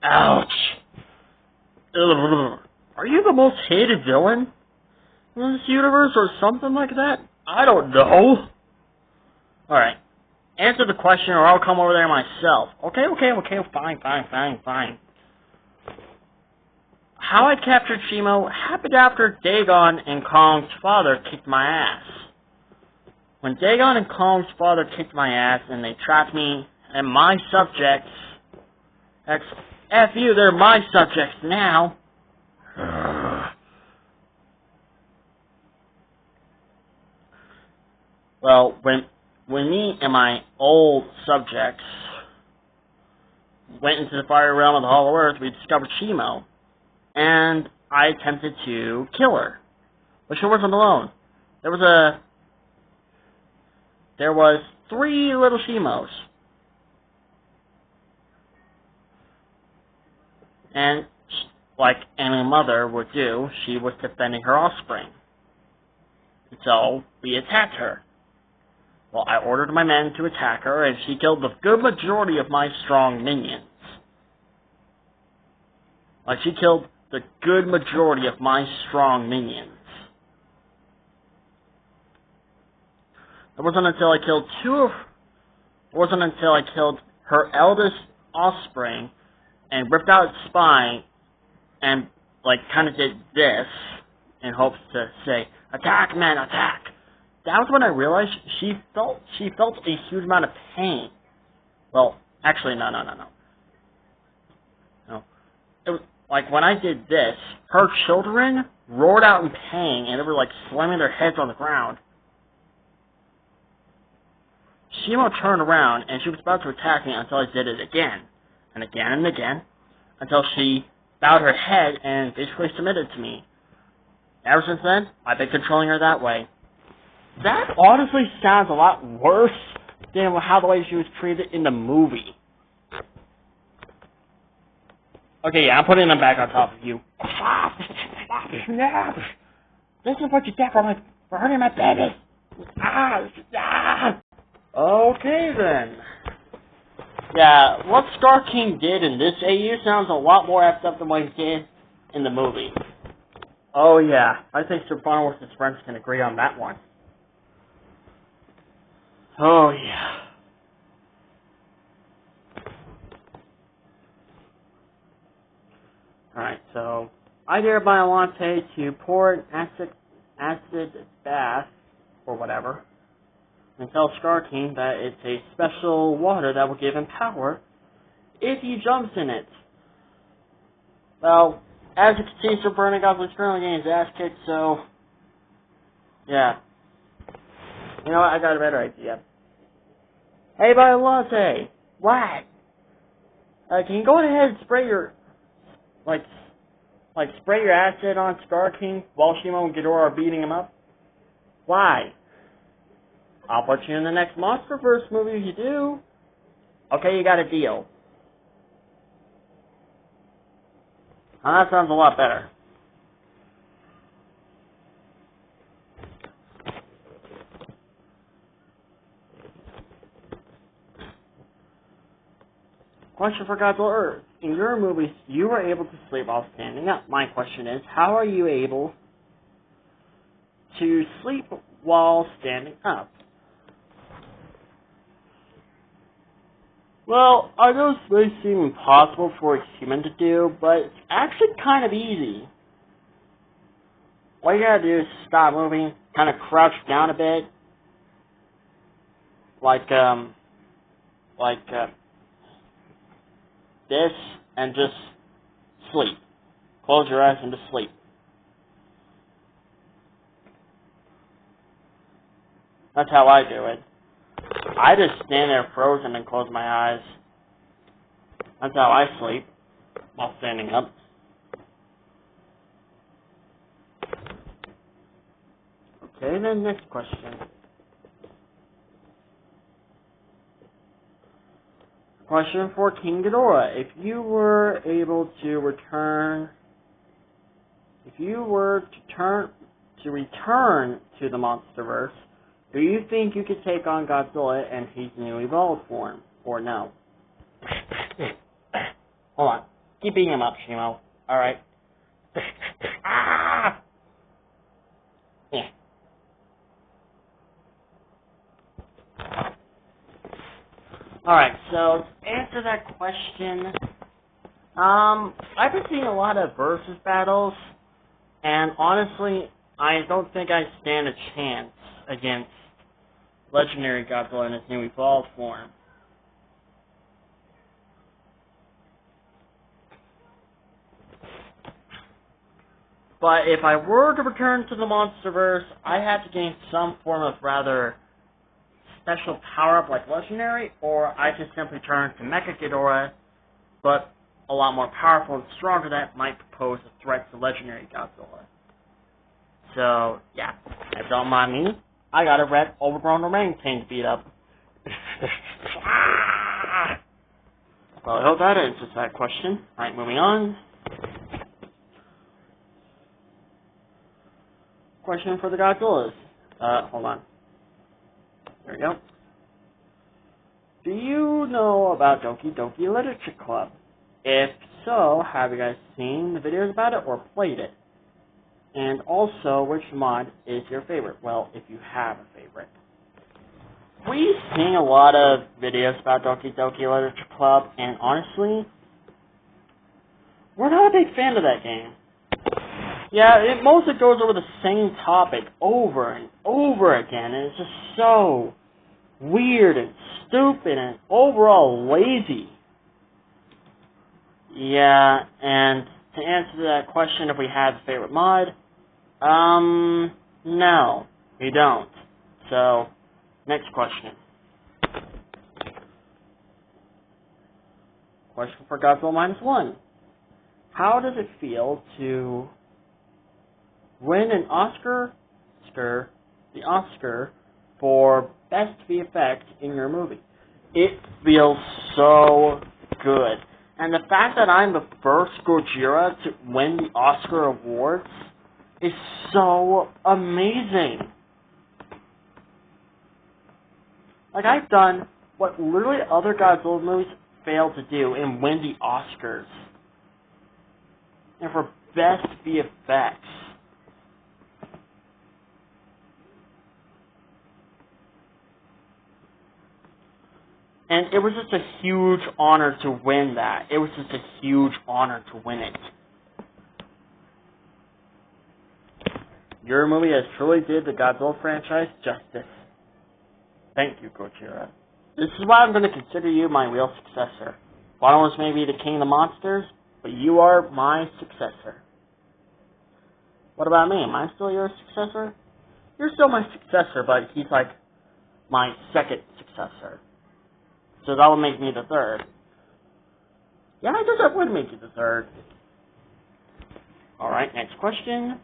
Ouch. Ugh. Are you the most hated villain in this universe or something like that? I don't know. Alright. Answer the question or I'll come over there myself. Okay, fine. How I captured Shimo happened after Dagon and Kong's father kicked my ass. When Dagon and Kong's father kicked my ass and they trapped me and my subjects... F you, they're my subjects now. Well, when me and my old subjects went into the fiery realm of the Hollow Earth, we discovered Shimo, and I attempted to kill her. But she wasn't alone. There was 3 little Shimos. And, like any mother would do, she was defending her offspring. So, we attacked her. Well, I ordered my men to attack her, and she killed the good majority of my strong minions. Like, she killed the good majority of my strong minions. It wasn't until I killed her eldest offspring and ripped out its spine and, like, kind of did this in hopes to say, "Attack, men, attack!" That was when I realized she felt a huge amount of pain. Well, actually, no. It was like when I did this, her children roared out in pain and they were like slamming their heads on the ground. Shimo turned around and she was about to attack me until I did it again and again until she bowed her head and basically submitted to me. Ever since then, I've been controlling her that way. That honestly sounds a lot worse than how the way she was treated in the movie. Okay, yeah, I'm putting them back on top of you. This is what you get for hurting my baby. Okay then. Yeah, what Scar King did in this AU sounds a lot more effed up than what he did in the movie. Oh yeah, I think Soprano with his friends can agree on that one. Oh yeah. Alright, so I dare Biolante to pour an acid bath, or whatever, and tell Scar King that it's a special water that will give him power if he jumps in it. Well, as you can see, Soprano Goblin's currently getting his ass kicked, so yeah. You know what, I got a better idea. Hey Biolante, what? Can you go ahead and spray your spray your acid on Scar King while Shimo and Ghidorah are beating him up? Why? I'll put you in the next MonsterVerse movie if you do. Okay, you got a deal. That sounds a lot better. Question for Godzilla Earth. In your movies, you were able to sleep while standing up. My question is, how are you able to sleep while standing up? Well, I know this may seem impossible for a human to do, but it's actually kind of easy. All you gotta do is stop moving, kind of crouch down a bit, like this, and just sleep. Close your eyes and just sleep. That's how I do it. I just stand there frozen and close my eyes. That's how I sleep while standing up. Okay, then next question. Question for King Ghidorah. If you were to return to the MonsterVerse, do you think you could take on Godzilla in his new evolved form, or no? Hold on. Keep beating him up, Shimo. Alright. Ah! Yeah. Alright, so to answer that question, I've been seeing a lot of versus battles, and honestly, I don't think I stand a chance against Legendary Godzilla in his new evolved form. But if I were to return to the Monsterverse, I had to gain some form of rather special power-up like Legendary, or I could simply turn to Mecha Ghidorah, but a lot more powerful and stronger that might pose a threat to Legendary Godzilla. So, yeah, if don't mind me, I got a red overgrown orangutan to beat up. Well, I hope that answers that question. Alright, moving on. Question for the Godzillas. Hold on. There we go. Do you know about Doki Doki Literature Club? If so, have you guys seen the videos about it or played it? And also, which mod is your favorite? Well, if you have a favorite. We've seen a lot of videos about Doki Doki Literature Club, and honestly, we're not a big fan of that game. Yeah, it mostly goes over the same topic over and over again, and it's just so weird and stupid and overall lazy. Yeah, and to answer that question, if we have a favorite mod, no, we don't. So, next question. Question for Godzilla -1. How does it feel to win an Oscar for Best VFX in your movie? It feels so good. And the fact that I'm the first Gojira to win the Oscar awards is so amazing. Like, I've done what literally other Godzilla movies fail to do and win the Oscars. And for Best VFX. And it was just a huge honor to win that. It was just a huge honor to win it. Your movie has truly did the Godzilla franchise justice. Thank you, Gojira. This is why I'm going to consider you my real successor. One was maybe the king of the monsters, but you are my successor. What about me? Am I still your successor? You're still my successor, but he's like my second successor. So that would make me the third. Yeah, I guess that would make you the third. Alright, next question.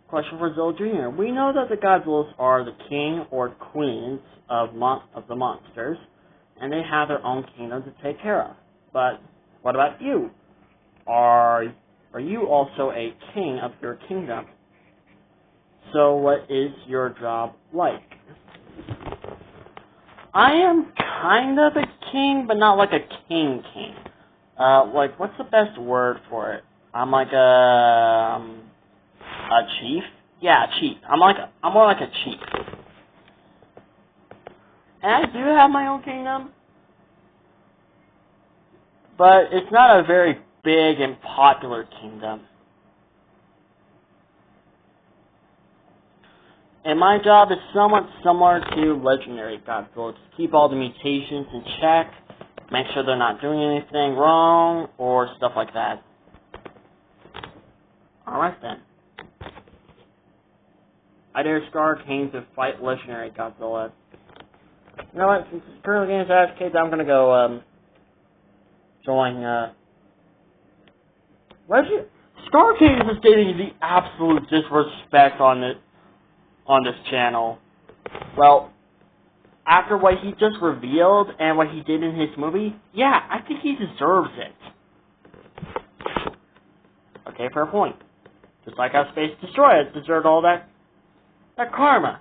Question for Zilla Jr. We know that the Godzillas are the king or queens of the monsters, and they have their own kingdom to take care of. But what about you? Are you also a king of your kingdom? So what is your job like? I am kind of a king, but not like a king. Like, what's the best word for it? I'm like a chief? Yeah, a chief. I'm more like a chief. And I do have my own kingdom, but it's not a very big and popular kingdom. And my job is somewhat similar to Legendary Godzilla. Just keep all the mutations in check, make sure they're not doing anything wrong, or stuff like that. Alright then. I dare Scar King to fight Legendary Godzilla. You know what, since it's currently games AFK, I'm gonna go, join, Scar King is just getting the absolute disrespect on this channel. Well, after what he just revealed and what he did in his movie, yeah, I think he deserves it. Okay, fair point. Just like how Space Destroyer deserved all that karma.